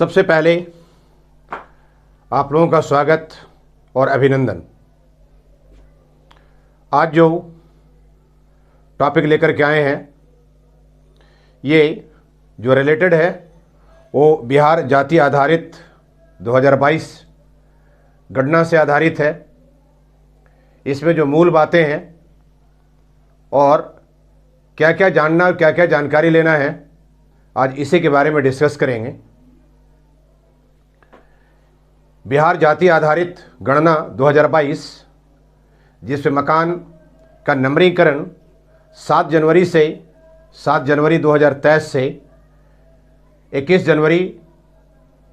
सबसे पहले आप लोगों का स्वागत और अभिनंदन। आज जो टॉपिक लेकर के आए हैं ये जो रिलेटेड है वो बिहार जाति आधारित 2022 गणना से आधारित है। इसमें जो मूल बातें हैं और क्या क्या जानना और क्या क्या जानकारी लेना है, आज इसी के बारे में डिस्कस करेंगे। बिहार जाति आधारित गणना 2022 जिसमें मकान का नंबरीकरण 7 जनवरी 2023 से 21 जनवरी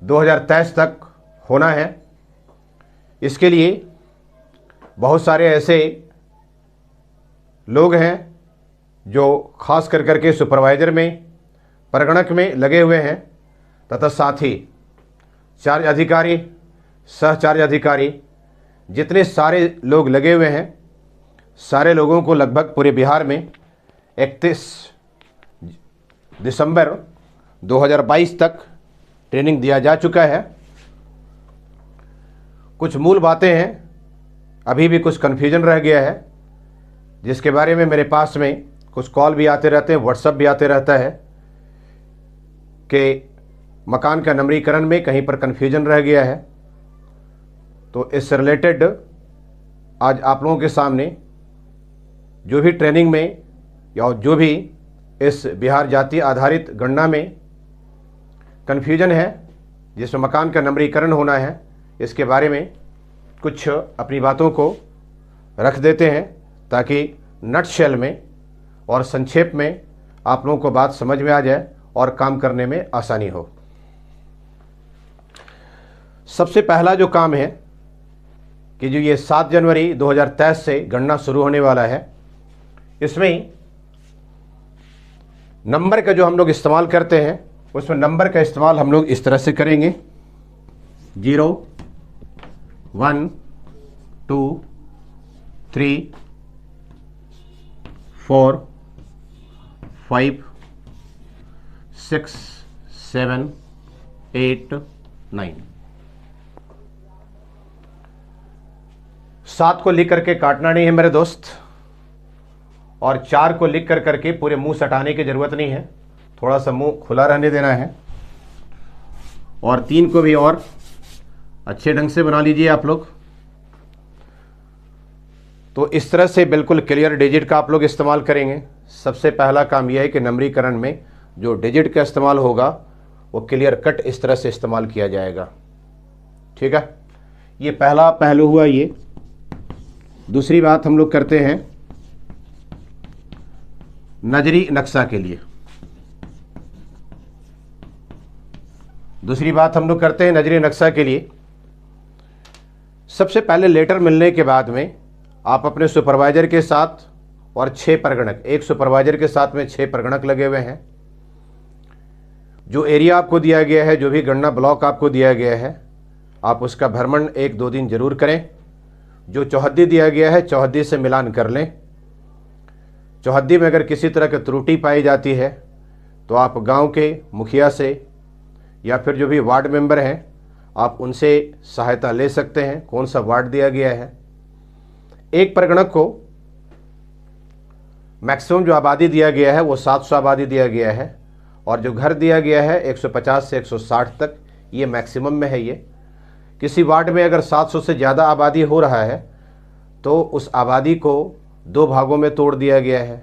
2023 तक होना है। इसके लिए बहुत सारे ऐसे लोग हैं जो खास कर करके सुपरवाइज़र में, परगणक में लगे हुए हैं तथा साथ ही चार्ज अधिकारी, सहचार्ज अधिकारी, जितने सारे लोग लगे हुए हैं, सारे लोगों को लगभग पूरे बिहार में 31 दिसंबर 2022 तक ट्रेनिंग दिया जा चुका है। कुछ मूल बातें हैं, अभी भी कुछ कन्फ्यूजन रह गया है, जिसके बारे में मेरे पास में कुछ कॉल भी आते रहते हैं, व्हाट्सएप भी आते रहता है कि मकान का नंबरीकरण में कहीं पर कन्फ्यूजन रह गया है। तो इससे रिलेटेड आज आप लोगों के सामने जो भी ट्रेनिंग में या जो भी इस बिहार जाति आधारित गणना में कन्फ्यूजन है, जिसमें मकान का नंबरीकरण होना है, इसके बारे में कुछ अपनी बातों को रख देते हैं ताकि नटशेल में और संक्षेप में आप लोगों को बात समझ में आ जाए और काम करने में आसानी हो। सबसे पहला जो काम है कि जो ये 7 जनवरी 2023 से गणना शुरू होने वाला है, इसमें नंबर का जो हम लोग इस्तेमाल करते हैं, उसमें नंबर का इस्तेमाल हम लोग इस तरह से करेंगे 0 1 2 3 4 5 6 7 8 9। 7 को लिख करके काटना नहीं है मेरे दोस्त, और 4 को लिख कर करके पूरे मुंह सटाने की ज़रूरत नहीं है, थोड़ा सा मुंह खुला रहने देना है। और 3 को भी और अच्छे ढंग से बना लीजिए आप लोग। तो इस तरह से बिल्कुल क्लियर डिजिट का आप लोग इस्तेमाल करेंगे। सबसे पहला काम यह है कि नंबरीकरण में जो डिजिट का इस्तेमाल होगा वो क्लियर कट इस तरह से इस्तेमाल किया जाएगा। ठीक है, ये पहला पहलू हुआ। ये दूसरी बात हम लोग करते हैं नजरी नक्शा के लिए। दूसरी बात हम लोग करते हैं नजरी नक्शा के लिए। सबसे पहले लेटर मिलने के बाद में आप अपने सुपरवाइजर के साथ और 6 परगणक, एक सुपरवाइजर के साथ में 6 परगणक लगे हुए हैं। जो एरिया आपको दिया गया है, जो भी गणना ब्लॉक आपको दिया गया है, आप उसका भ्रमण 1-2 दिन जरूर करें। जो चौहद्दी दिया गया है, चौहद्दी से मिलान कर लें। चौहद्दी में अगर किसी तरह की त्रुटि पाई जाती है तो आप गांव के मुखिया से या फिर जो भी वार्ड मेंबर हैं, आप उनसे सहायता ले सकते हैं, कौन सा वार्ड दिया गया है। एक परगणक को मैक्सिमम जो आबादी दिया गया है वो 700 आबादी दिया गया है, और जो घर दिया गया है 150 से 160 तक, ये मैक्सिमम में है। ये किसी वार्ड में अगर 700 से ज़्यादा आबादी हो रहा है तो उस आबादी को 2 भागों में तोड़ दिया गया है।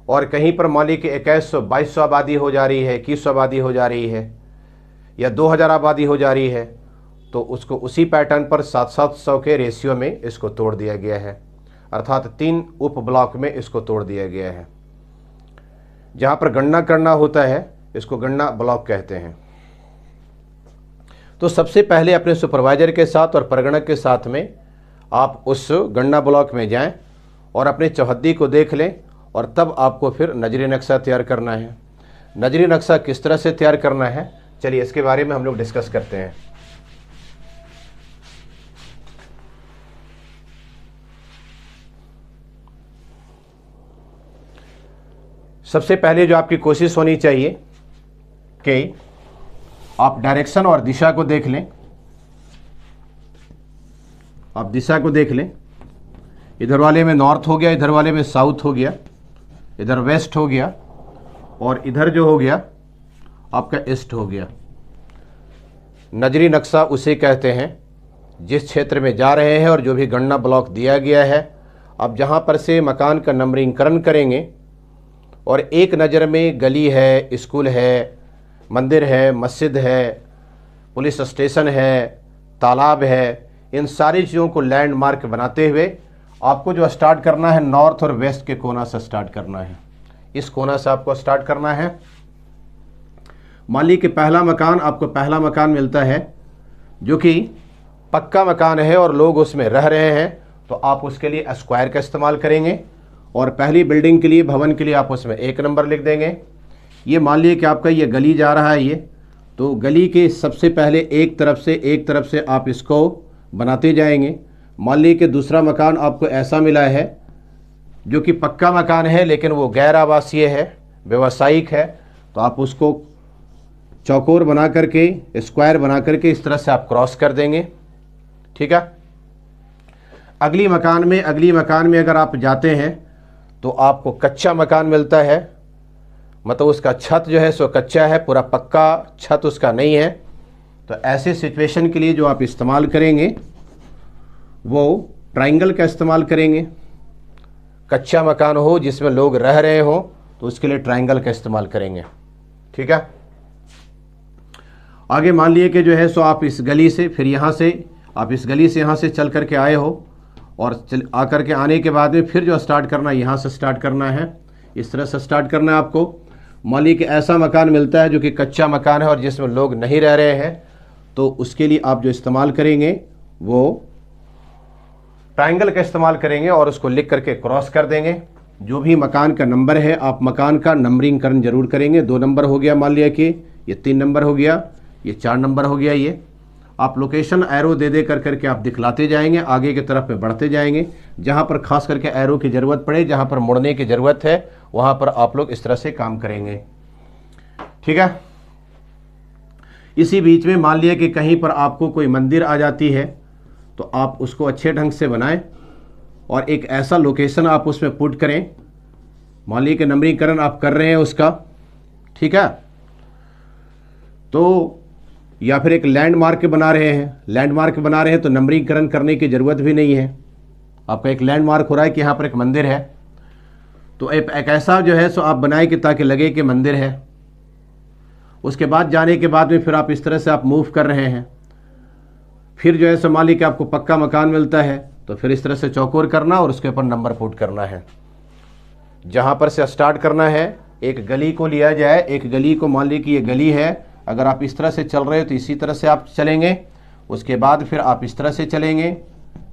और कहीं पर मान ली कि 2100-2200 आबादी हो जा रही है, 2100 आबादी हो जा रही है, या 2000 आबादी हो जा रही है, तो उसको उसी पैटर्न पर 700-700 के रेशियो में इसको तोड़ दिया गया है। अर्थात 3 उप ब्लॉक में इसको तोड़ दिया गया है। जहाँ पर गणना करना होता है इसको गणना ब्लॉक कहते हैं। तो सबसे पहले अपने सुपरवाइजर के साथ और परगणक के साथ में आप उस गणना ब्लॉक में जाएं और अपने चौहद्दी को देख लें, और तब आपको फिर नजरी नक्शा तैयार करना है। नजरी नक्शा किस तरह से तैयार करना है, चलिए इसके बारे में हम लोग डिस्कस करते हैं। सबसे पहले जो आपकी कोशिश होनी चाहिए कि आप डायरेक्शन और दिशा को देख लें, आप दिशा को देख लें। इधर वाले में नॉर्थ हो गया, इधर वाले में साउथ हो गया, इधर वेस्ट हो गया, और इधर जो हो गया आपका ईस्ट हो गया। नजरी नक्शा उसे कहते हैं जिस क्षेत्र में जा रहे हैं और जो भी गणना ब्लॉक दिया गया है, अब जहाँ पर से मकान का नंबरिंगकरण करेंगे और एक नज़र में गली है, स्कूल है, मंदिर है, मस्जिद है, पुलिस स्टेशन है, तालाब है, इन सारी चीज़ों को लैंडमार्क बनाते हुए आपको जो स्टार्ट करना है नॉर्थ और वेस्ट के कोना से स्टार्ट करना है। इस कोना से आपको स्टार्ट करना है। मान लीजिए कि पहला मकान, आपको पहला मकान मिलता है जो कि पक्का मकान है और लोग उसमें रह रहे हैं, तो आप उसके लिए स्क्वायर का इस्तेमाल करेंगे और पहली बिल्डिंग के लिए, भवन के लिए आप उसमें 1 नंबर लिख देंगे। ये मान लीजिए कि आपका ये गली जा रहा है, ये तो गली के सबसे पहले एक तरफ से आप इसको बनाते जाएंगे। मान लीजिए कि दूसरा मकान आपको ऐसा मिला है जो कि पक्का मकान है लेकिन वो गैर आवासीय है, व्यवसायिक है, तो आप उसको चौकोर बना करके, स्क्वायर बना करके इस तरह से आप क्रॉस कर देंगे। ठीक है। अगली मकान में अगर आप जाते हैं तो आपको कच्चा मकान मिलता है, मतलब उसका छत जो है सो कच्चा है, पूरा पक्का छत उसका नहीं है। तो ऐसे सिचुएशन के लिए जो आप इस्तेमाल करेंगे वो ट्रायंगल का इस्तेमाल करेंगे। कच्चा मकान हो जिसमें लोग रह रहे हो तो उसके लिए ट्रायंगल का इस्तेमाल करेंगे। ठीक है। आगे मान लिए कि जो है सो आप इस गली से, फिर यहाँ से आप इस गली से यहाँ से चल करके आए हो और आकर के आने के बाद में फिर जो स्टार्ट करना है यहाँ से स्टार्ट करना है, इस तरह से स्टार्ट करना है आपको। मान लीजिए कि ऐसा मकान मिलता है जो कि कच्चा मकान है और जिसमें लोग नहीं रह रहे हैं, तो उसके लिए आप जो इस्तेमाल करेंगे वो ट्रायंगल का इस्तेमाल करेंगे और उसको लिख करके क्रॉस कर देंगे। जो भी मकान का नंबर है आप मकान का नंबरिंगकरण जरूर करेंगे। 2 नंबर हो गया, मान लिया कि ये 3 नंबर हो गया, ये 4 नंबर हो गया। ये आप लोकेशन एरो दे कर करके आप दिखलाते जाएंगे, आगे की तरफ में बढ़ते जाएंगे। जहाँ पर खास करके एरो की ज़रूरत पड़े, जहाँ पर मुड़ने की ज़रूरत है, वहाँ पर आप लोग इस तरह से काम करेंगे। ठीक है। इसी बीच में मान लिया कि कहीं पर आपको कोई मंदिर आ जाती है तो आप उसको अच्छे ढंग से बनाएं और एक ऐसा लोकेशन आप उसमें पुट करें। मान लीजिए कि नंबरीकरण आप कर रहे हैं उसका, ठीक है, तो या फिर एक लैंडमार्क बना रहे हैं, तो नंबरीकरण करने की ज़रूरत भी नहीं है। आपका एक लैंडमार्क हो रहा है कि यहाँ पर एक मंदिर है, तो एक ऐसा जो है सो आप बनाए कि ताकि लगे कि मंदिर है। उसके बाद जाने के बाद में फिर आप इस तरह से आप मूव कर रहे हैं। फिर जो है सो मान लीजिए कि आपको पक्का मकान मिलता है तो फिर इस तरह से चौकोर करना और उसके ऊपर नंबर पुट करना है। जहाँ पर से स्टार्ट करना है, एक गली को लिया जाए, एक गली को मान लीजिए कि ये गली है, अगर आप इस तरह से चल रहे हो तो इसी तरह से आप चलेंगे। उसके बाद फिर आप इस तरह से चलेंगे,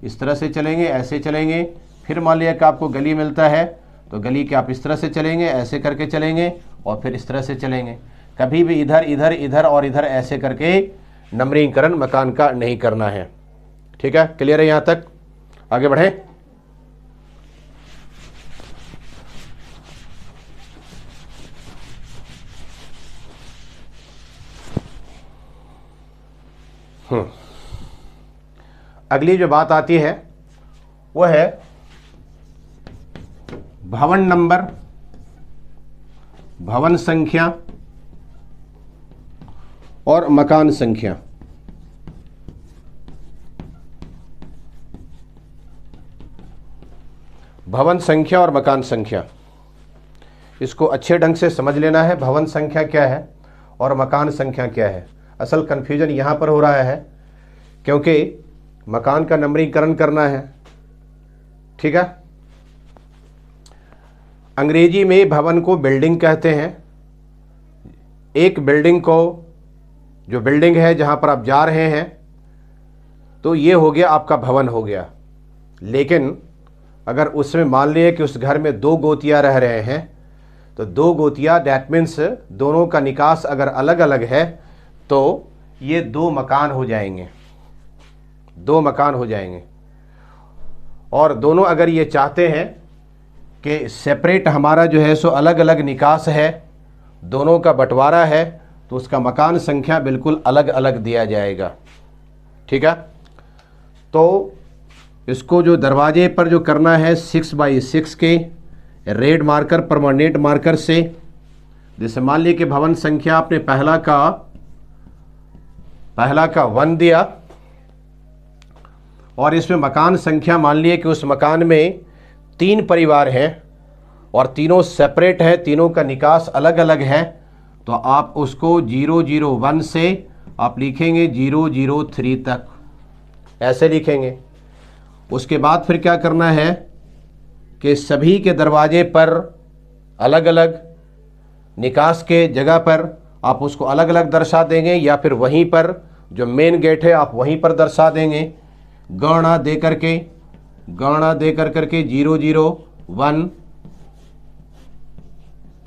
इस तरह से चलेंगे, ऐसे चलेंगे। फिर मान लिया कि आपको गली मिलता है तो गली के आप इस तरह से चलेंगे, ऐसे करके चलेंगे और फिर इस तरह से चलेंगे। कभी भी इधर इधर इधर और इधर ऐसे करके नंबरीकरण मकान का नहीं करना है। ठीक है, क्लियर है? यहाँ तक आगे बढ़े। अगली जो बात आती है वो है भवन नंबर, भवन संख्या और मकान संख्या। भवन संख्या और मकान संख्या, इसको अच्छे ढंग से समझ लेना है। भवन संख्या क्या है और मकान संख्या क्या है। असल कन्फ्यूजन यहाँ पर हो रहा है क्योंकि मकान का नंबरीकरण करना है, ठीक है। अंग्रेजी में भवन को बिल्डिंग कहते हैं। एक बिल्डिंग को, जो बिल्डिंग है जहाँ पर आप जा रहे हैं, तो ये हो गया आपका भवन हो गया। लेकिन अगर उसमें मान लिए कि उस घर में 2 गोतिया रह रहे हैं तो 2 गोतिया, दैट मीन्स दोनों का निकास अगर अलग अलग है तो ये 2 मकान हो जाएंगे, 2 मकान हो जाएंगे। और दोनों अगर ये चाहते हैं कि सेपरेट हमारा जो है सो अलग अलग निकास है, दोनों का बंटवारा है, तो उसका मकान संख्या बिल्कुल अलग अलग दिया जाएगा। ठीक है, तो इसको जो दरवाजे पर जो करना है 6x6 के रेड मार्कर परमानेंट मार्कर से, जैसे मान लीजिए कि भवन संख्या आपने पहला का 1 दिया और इसमें मकान संख्या मान लिए कि उस मकान में 3 परिवार हैं और तीनों सेपरेट है, तीनों का निकास अलग अलग है, तो आप उसको 001 से आप लिखेंगे 003 तक, ऐसे लिखेंगे। उसके बाद फिर क्या करना है कि सभी के दरवाजे पर अलग अलग निकास के जगह पर आप उसको अलग अलग दर्शा देंगे, या फिर वहीं पर जो मेन गेट है आप वहीं पर दर्शा देंगे। गणना दे करके 001,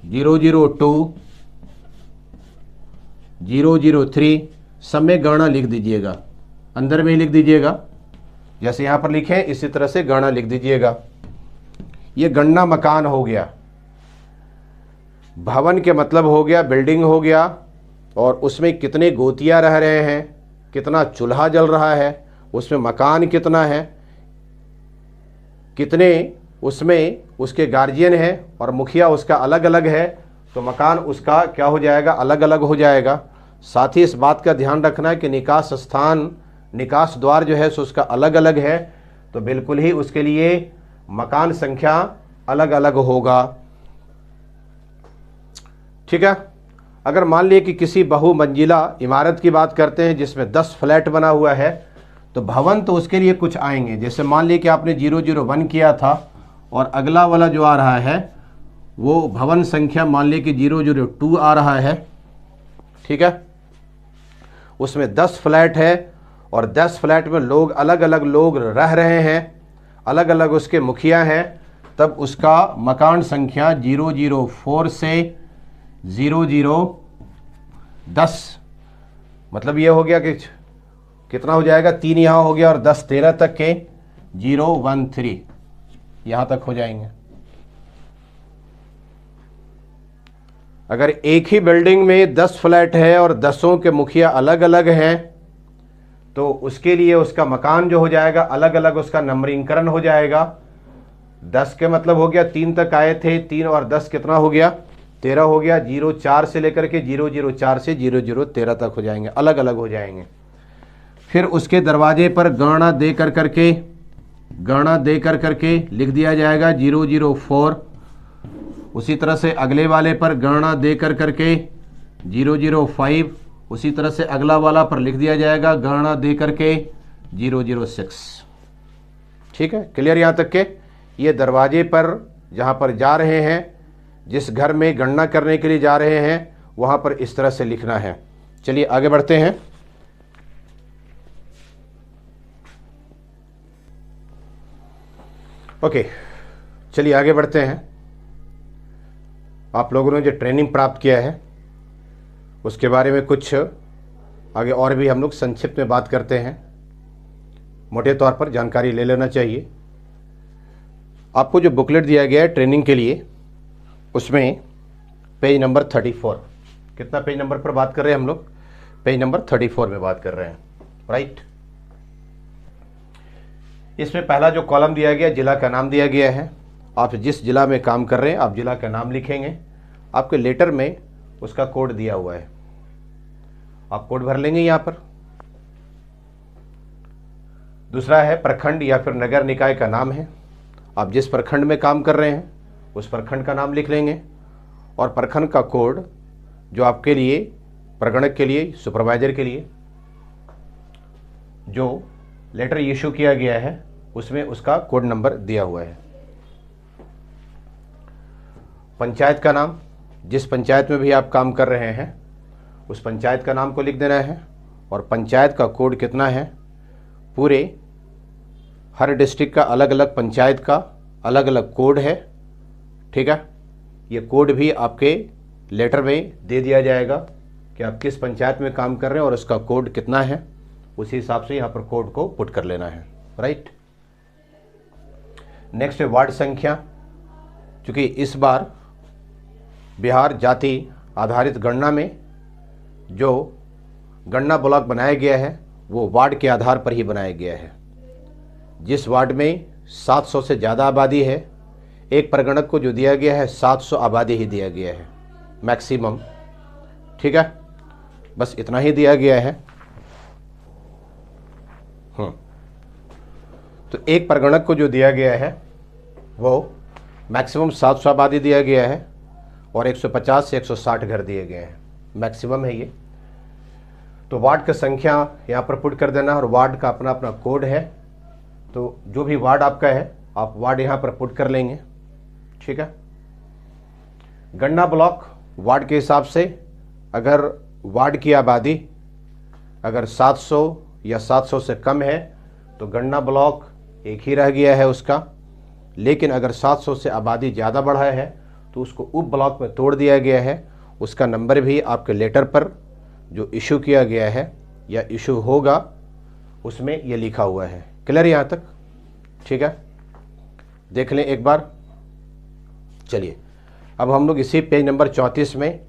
002, 003 सब में गणना लिख दीजिएगा, अंदर में ही लिख दीजिएगा, जैसे यहाँ पर लिखे इसी तरह से गणना लिख दीजिएगा। ये गणना मकान हो गया। भवन के मतलब हो गया बिल्डिंग हो गया, और उसमें कितने गोतिया रह रहे हैं, कितना चूल्हा जल रहा है, उसमें मकान कितना है, कितने उसमें उसके गार्जियन है और मुखिया उसका अलग अलग है, तो मकान उसका क्या हो जाएगा, अलग अलग हो जाएगा। साथ ही इस बात का ध्यान रखना है कि निकास स्थान, निकास द्वार जो है सो उसका अलग अलग है, तो बिल्कुल ही उसके लिए मकान संख्या अलग अलग होगा। ठीक है, अगर मान लिए कि किसी बहुमंजिला इमारत की बात करते हैं जिसमें 10 फ्लैट बना हुआ है, तो भवन तो उसके लिए कुछ आएंगे। जैसे मान लिए कि आपने 001 किया था और अगला वाला जो आ रहा है वो भवन संख्या मान लिए कि 002 आ रहा है। ठीक है, उसमें 10 फ्लैट है और 10 फ्लैट में लोग अलग अलग लोग रह रहे हैं, अलग अलग उसके मुखिया हैं, तब उसका मकान संख्या 004 से 0010, मतलब ये हो गया कि कितना हो जाएगा, 3 यहाँ हो गया और 10 13 तक के 013 यहाँ तक हो जाएंगे। अगर एक ही बिल्डिंग में 10 फ्लैट है और 10 के मुखिया अलग अलग हैं, तो उसके लिए उसका मकान जो हो जाएगा अलग अलग उसका नंबरिंगकरण हो जाएगा। 10 के मतलब हो गया 3 तक आए थे, 3 और 10 कितना हो गया, 13 हो गया। 04 से लेकर के 004 से 0013 तक हो जाएंगे, अलग अलग हो जाएंगे। फिर उसके दरवाजे पर गणना दे करके लिख दिया जाएगा 004। उसी तरह से अगले वाले पर गणना दे करके 005, उसी तरह से अगला वाला पर लिख दिया जाएगा गणना दे करके 006। ठीक है, क्लियर यहाँ तक के? ये दरवाजे पर जहाँ पर जा रहे हैं, जिस घर में गणना करने के लिए जा रहे हैं, वहाँ पर इस तरह से लिखना है। चलिए आगे बढ़ते हैं। ओके, चलिए आगे बढ़ते हैं। आप लोगों ने जो ट्रेनिंग प्राप्त किया है उसके बारे में कुछ आगे और भी हम लोग संक्षिप्त में बात करते हैं, मोटे तौर पर जानकारी ले लेना चाहिए। आपको जो बुकलेट दिया गया है ट्रेनिंग के लिए, उसमें पेज नंबर 34, कितना पेज नंबर पर बात कर रहे हैं हम लोग, पेज नंबर 34 में बात कर रहे हैं, राइट। इसमें पहला जो कॉलम दिया गया, जिला का नाम दिया गया है। आप जिस जिला में काम कर रहे हैं आप जिला का नाम लिखेंगे। आपके लेटर में उसका कोड दिया हुआ है, आप कोड भर लेंगे यहाँ पर। दूसरा है प्रखंड या फिर नगर निकाय का नाम है, आप जिस प्रखंड में काम कर रहे हैं उस प्रखंड का नाम लिख लेंगे, और प्रखंड का कोड जो आपके लिए, प्रगणक के लिए, सुपरवाइजर के लिए जो लेटर इशू किया गया है उसमें उसका कोड नंबर दिया हुआ है। पंचायत का नाम, जिस पंचायत में भी आप काम कर रहे हैं उस पंचायत का नाम को लिख देना है, और पंचायत का कोड कितना है। पूरे हर डिस्ट्रिक्ट का अलग अलग पंचायत का अलग अलग कोड है, ठीक है। ये कोड भी आपके लेटर में दे दिया जाएगा कि आप किस पंचायत में काम कर रहे हैं और उसका कोड कितना है, उसी हिसाब से यहाँ पर कोड को पुट कर लेना है, राइट। नेक्स्ट है वार्ड संख्या। चूँकि इस बार बिहार जाति आधारित गणना में जो गणना ब्लॉक बनाया गया है वो वार्ड के आधार पर ही बनाया गया है। जिस वार्ड में 700 से ज़्यादा आबादी है, एक प्रगणक को जो दिया गया है 700 आबादी ही दिया गया है मैक्सिमम। ठीक है, बस इतना ही दिया गया है। तो एक प्रगणक को जो दिया गया है वो मैक्सिमम 700 आबादी दिया गया है और 150 से 160 घर दिए गए हैं, मैक्सिमम है ये। तो वार्ड का संख्या यहाँ पर पुट कर देना और वार्ड का अपना अपना कोड है। तो जो भी वार्ड आपका है आप वार्ड यहाँ पर पुट कर लेंगे। ठीक है, गणना ब्लॉक वार्ड के हिसाब से, अगर वार्ड की आबादी अगर 700 या 700 से कम है तो गणना ब्लॉक एक ही रह गया है उसका। लेकिन अगर 700 से आबादी ज़्यादा बढ़ा है तो उसको उप ब्लॉक में तोड़ दिया गया है। उसका नंबर भी आपके लेटर पर जो इशू किया गया है या इशू होगा उसमें ये लिखा हुआ है। क्लियर यहाँ तक? ठीक है, देख लें एक बार। चलिए अब हम लोग इसी पेज नंबर 34 में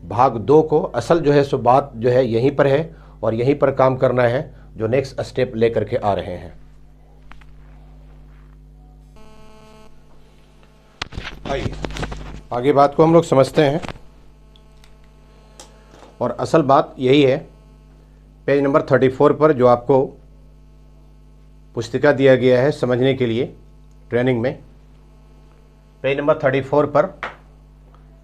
भाग 2 को, असल जो है सो बात जो है यहीं पर है और यहीं पर काम करना है, जो नेक्स्ट स्टेप लेकर के आ रहे हैं। आइए आगे बात को हम लोग समझते हैं। और असल बात यही है, पेज नंबर 34 पर जो आपको पुस्तिका दिया गया है समझने के लिए ट्रेनिंग में, पेज नंबर 34 पर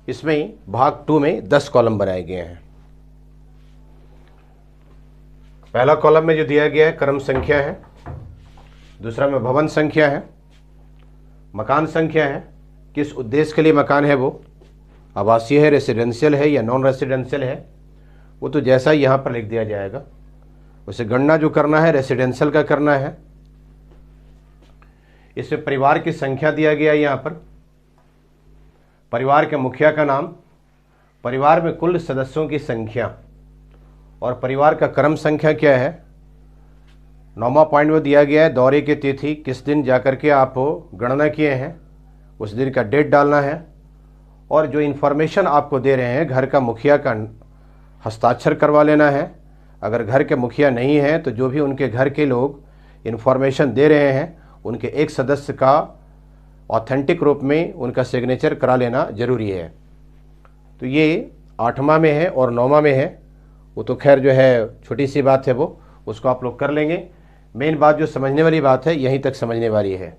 इसमें भाग 2 में 10 कॉलम बनाए गए हैं। पहला कॉलम में जो दिया गया है क्रम संख्या है, दूसरा में भवन संख्या है, मकान संख्या है, किस उद्देश्य के लिए मकान है, वो आवासीय है, रेसिडेंशियल है या नॉन रेसिडेंशियल है, वो तो जैसा ही यहाँ पर लिख दिया जाएगा। उसे गणना जो करना है रेसिडेंशियल का करना है। इसमें परिवार की संख्या दिया गया है यहाँ पर, परिवार के मुखिया का नाम, परिवार में कुल सदस्यों की संख्या और परिवार का क्रम संख्या क्या है। 9वां पॉइंट में दिया गया है दौरे की तिथि, किस दिन जाकर के आप गणना किए हैं उस दिन का डेट डालना है। और जो इन्फॉर्मेशन आपको दे रहे हैं घर का मुखिया का हस्ताक्षर करवा लेना है। अगर घर के मुखिया नहीं हैं तो जो भी उनके घर के लोग इन्फॉर्मेशन दे रहे हैं उनके एक सदस्य का ऑथेंटिक रूप में उनका सिग्नेचर करा लेना ज़रूरी है। तो ये 8वां में है और 9वां में है, वो तो खैर जो है छोटी सी बात है, वो उसको आप लोग कर लेंगे। मेन बात जो समझने वाली बात है यहीं तक समझने वाली है।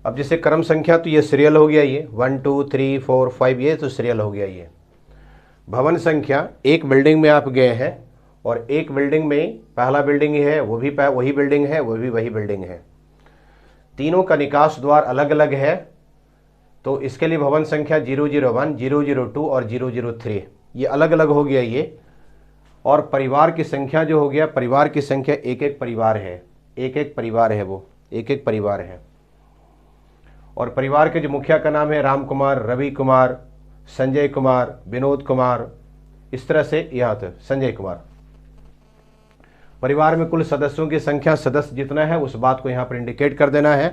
अब जैसे क्रम संख्या तो ये सीरियल हो गया, ये 1 2 3 4 5 ये तो सीरियल हो गया। ये भवन संख्या, एक बिल्डिंग में आप गए हैं और एक बिल्डिंग में पहला बिल्डिंग ही है, वो भी वही बिल्डिंग है, वो भी वही बिल्डिंग है, तीनों का निकास द्वार अलग अलग है। तो इसके लिए भवन संख्या 001, 002 और 003 ये अलग अलग हो गया ये। और परिवार की संख्या जो हो गया, परिवार की संख्या एक एक परिवार है, एक एक परिवार है, वो एक एक परिवार है। और परिवार के जो मुखिया का नाम है राम कुमार, रवि कुमार, संजय कुमार, विनोद कुमार, इस तरह से यहाँ तक संजय कुमार। परिवार में कुल सदस्यों की संख्या, सदस्य जितना है उस बात को यहाँ पर इंडिकेट कर देना है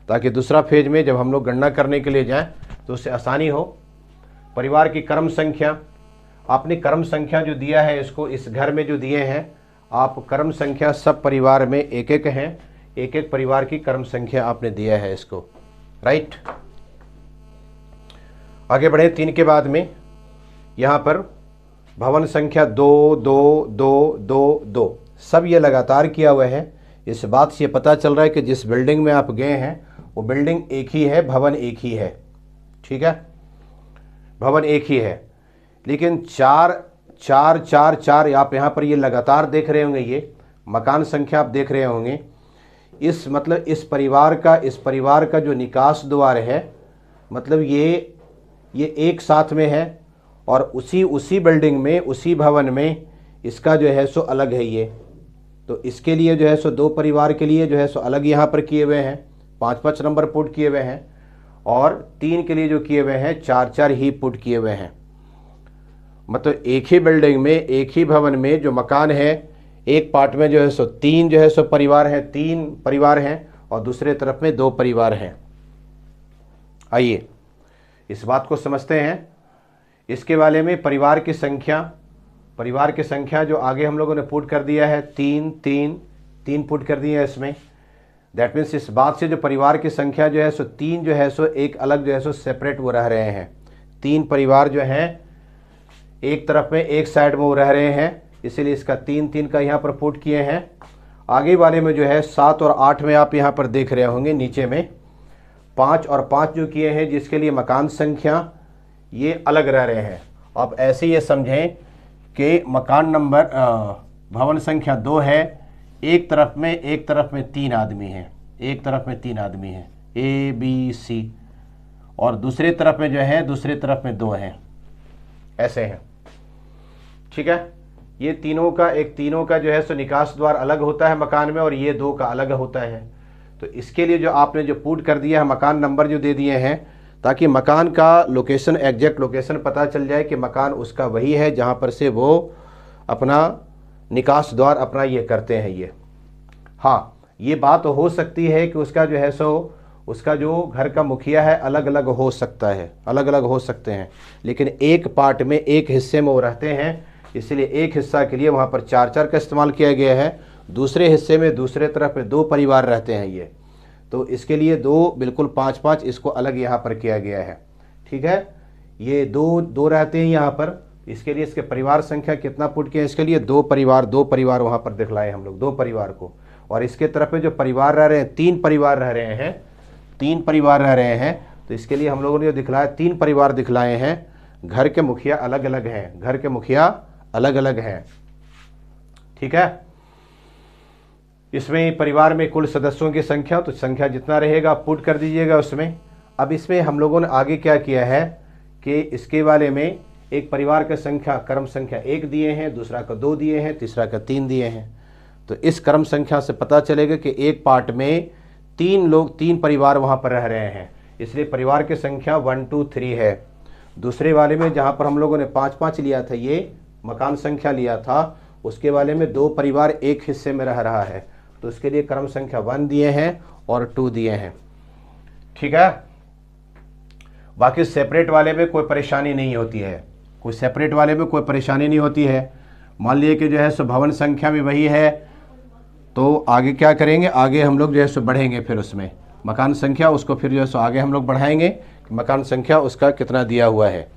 ताकि दूसरा पेज में जब हम लोग गणना करने के लिए जाएं तो उससे आसानी हो। परिवार की क्रम संख्या, आपने क्रम संख्या जो दिया है इसको, इस घर में जो दिए हैं आप क्रम संख्या सब परिवार में एक एक हैं, एक एक परिवार की क्रम संख्या आपने दिया है इसको, राइट। आगे बढ़े 3 के बाद में यहाँ पर भवन संख्या 2 2 2 2 2 सब ये लगातार किया हुआ है। इस बात से पता चल रहा है कि जिस बिल्डिंग में आप गए हैं वो बिल्डिंग एक ही है, भवन एक ही है। ठीक है, भवन एक ही है, लेकिन 4 4 4 4 आप यहाँ पर ये लगातार देख रहे होंगे, ये मकान संख्या आप देख रहे होंगे। इस मतलब इस परिवार का जो निकास द्वार है, मतलब ये एक साथ में है और उसी बिल्डिंग में, उसी भवन में इसका जो है सो अलग है ये। तो इसके लिए जो है सो 2 परिवार के लिए जो है सो अलग यहाँ पर किए हुए हैं, 5-5 नंबर पुट किए हुए हैं, और 3 के लिए जो किए हुए हैं 4-4 ही पुट किए हुए हैं। मतलब एक ही बिल्डिंग में, एक ही भवन में जो मकान है, एक पार्ट में जो है सो 3 जो है सो परिवार हैं, 3 परिवार हैं और दूसरे तरफ में 2 परिवार हैं। आइए इस बात को समझते हैं। इसके वाले में परिवार की संख्या जो आगे हम लोगों ने पुट कर दिया है, 3 पुट कर दिया है इसमें। दैट मीन्स इस बात से जो परिवार की संख्या जो है सो 3 जो है सो एक अलग जो है सो सेपरेट वो रह रहे हैं। 3 परिवार जो हैं एक तरफ में एक साइड में वो रह रहे हैं, इसीलिए इसका 3 का यहाँ पर पुट किए हैं। आगे वाले में जो है 7 और 8 में आप यहाँ पर देख रहे होंगे नीचे में 5 और 5 जो किए हैं, जिसके लिए मकान संख्या ये अलग रह रहे हैं। आप ऐसे ये समझें कि मकान नंबर भवन संख्या 2 है, एक तरफ में 3 आदमी हैं, एक तरफ में 3 आदमी हैं ABC, और दूसरे तरफ में जो है दूसरे तरफ में 2 हैं, ऐसे हैं। ठीक है, ये तीनों का जो है सो निकास द्वार अलग होता है मकान में, और ये 2 का अलग होता है। तो इसके लिए जो आपने जो पुट कर दिया है, मकान नंबर जो दे दिए हैं, ताकि मकान का लोकेशन, एग्जैक्ट लोकेशन पता चल जाए कि मकान उसका वही है जहाँ पर से वो अपना निकास द्वार अपना ये करते हैं ये। हाँ, ये बात हो सकती है कि उसका जो है सो उसका जो घर का मुखिया है अलग अलग हो सकता है, अलग अलग हो सकते हैं, लेकिन एक पार्ट में एक हिस्से में वो रहते हैं, इसलिए एक हिस्सा के लिए वहाँ पर 4 का इस्तेमाल किया गया है। दूसरे हिस्से में दूसरे तरफ में 2 परिवार रहते हैं ये, तो इसके लिए 2 बिल्कुल 5 इसको अलग यहाँ पर किया गया है। ठीक है, ये 2 रहते हैं यहाँ पर, इसके लिए इसके परिवार संख्या कितना पुट किया, इसके लिए 2 परिवार वहाँ पर दिखलाए हम लोग, 2 परिवार को। और इसके तरफ में जो परिवार रह रहे हैं, 3 परिवार रह रहे हैं, 3 परिवार रह रहे हैं, तो इसके लिए हम लोगों ने जो दिखलाया 3 परिवार दिखलाए हैं। घर के मुखिया अलग अलग हैं, घर के मुखिया अलग अलग हैं। ठीक है, इसमें परिवार में कुल सदस्यों की संख्या, तो संख्या जितना रहेगा पुट कर दीजिएगा उसमें। अब इसमें हम लोगों ने आगे क्या किया है कि इसके वाले में एक परिवार का संख्या क्रम संख्या 1 दिए हैं, दूसरा का 2 दिए हैं, तीसरा का 3 दिए हैं। तो इस क्रम संख्या से पता चलेगा कि एक पार्ट में 3 परिवार वहाँ पर रह रहे हैं, इसलिए परिवार की संख्या 1 2 3 है। दूसरे वाले में जहाँ पर हम लोगों ने 5 लिया था, ये मकान संख्या लिया था, उसके वाले में 2 परिवार एक हिस्से में रह रहा है, तो उसके लिए क्रम संख्या 1 दिए हैं और 2 दिए हैं। ठीक है, बाकी सेपरेट वाले में कोई परेशानी नहीं होती है, कोई सेपरेट वाले में कोई परेशानी नहीं होती है। मान लिए कि जो है सो भवन संख्या भी वही है, तो आगे क्या करेंगे, आगे हम लोग जो है सो बढ़ेंगे, फिर उसमें मकान संख्या उसको फिर जो है सो आगे हम लोग बढ़ाएंगे कि मकान संख्या उसका कितना दिया हुआ है।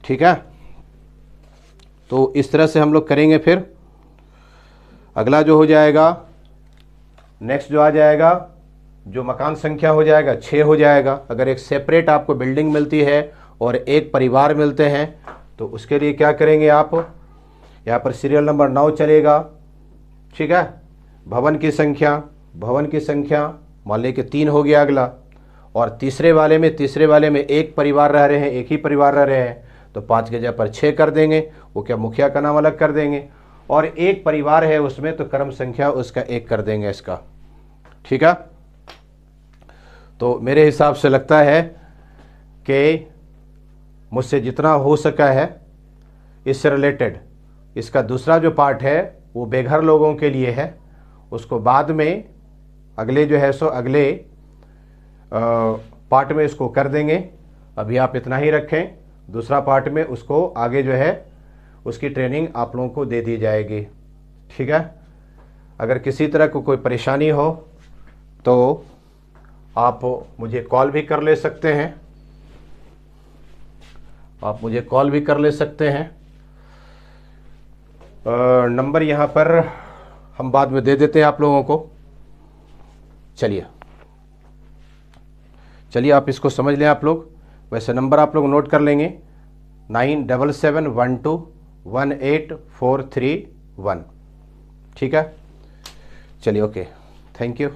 ठीक है, तो इस तरह से हम लोग करेंगे। फिर अगला जो हो जाएगा, नेक्स्ट जो आ जाएगा, जो मकान संख्या हो जाएगा 6 हो जाएगा। अगर एक सेपरेट आपको बिल्डिंग मिलती है और एक परिवार मिलते हैं, तो उसके लिए क्या करेंगे आप, यहाँ पर सीरियल नंबर 9 चलेगा। ठीक है, भवन की संख्या मान लें कि 3 हो गया अगला, और तीसरे वाले में एक परिवार रह रहे हैं, एक ही परिवार रह रहे हैं, तो 5 की जगह पर 6 कर देंगे। वो क्या, मुखिया का नाम अलग कर देंगे, और एक परिवार है उसमें तो क्रम संख्या उसका 1 कर देंगे इसका। ठीक है, तो मेरे हिसाब से लगता है कि मुझसे जितना हो सका है इससे रिलेटेड, इसका दूसरा जो पार्ट है वो बेघर लोगों के लिए है, उसको बाद में अगले जो है सो अगले पार्ट में इसको कर देंगे। अभी आप इतना ही रखें, दूसरा पार्ट में उसको आगे जो है उसकी ट्रेनिंग आप लोगों को दे दी जाएगी। ठीक है, अगर किसी तरह को कोई परेशानी हो तो आप मुझे कॉल भी कर ले सकते हैं, नंबर यहाँ पर हम बाद में दे देते हैं आप लोगों को। चलिए आप इसको समझ लें आप लोग। वैसे नंबर आप लोग नोट कर लेंगे, 9771218431। ठीक है, चलिए, ओके, थैंक यू।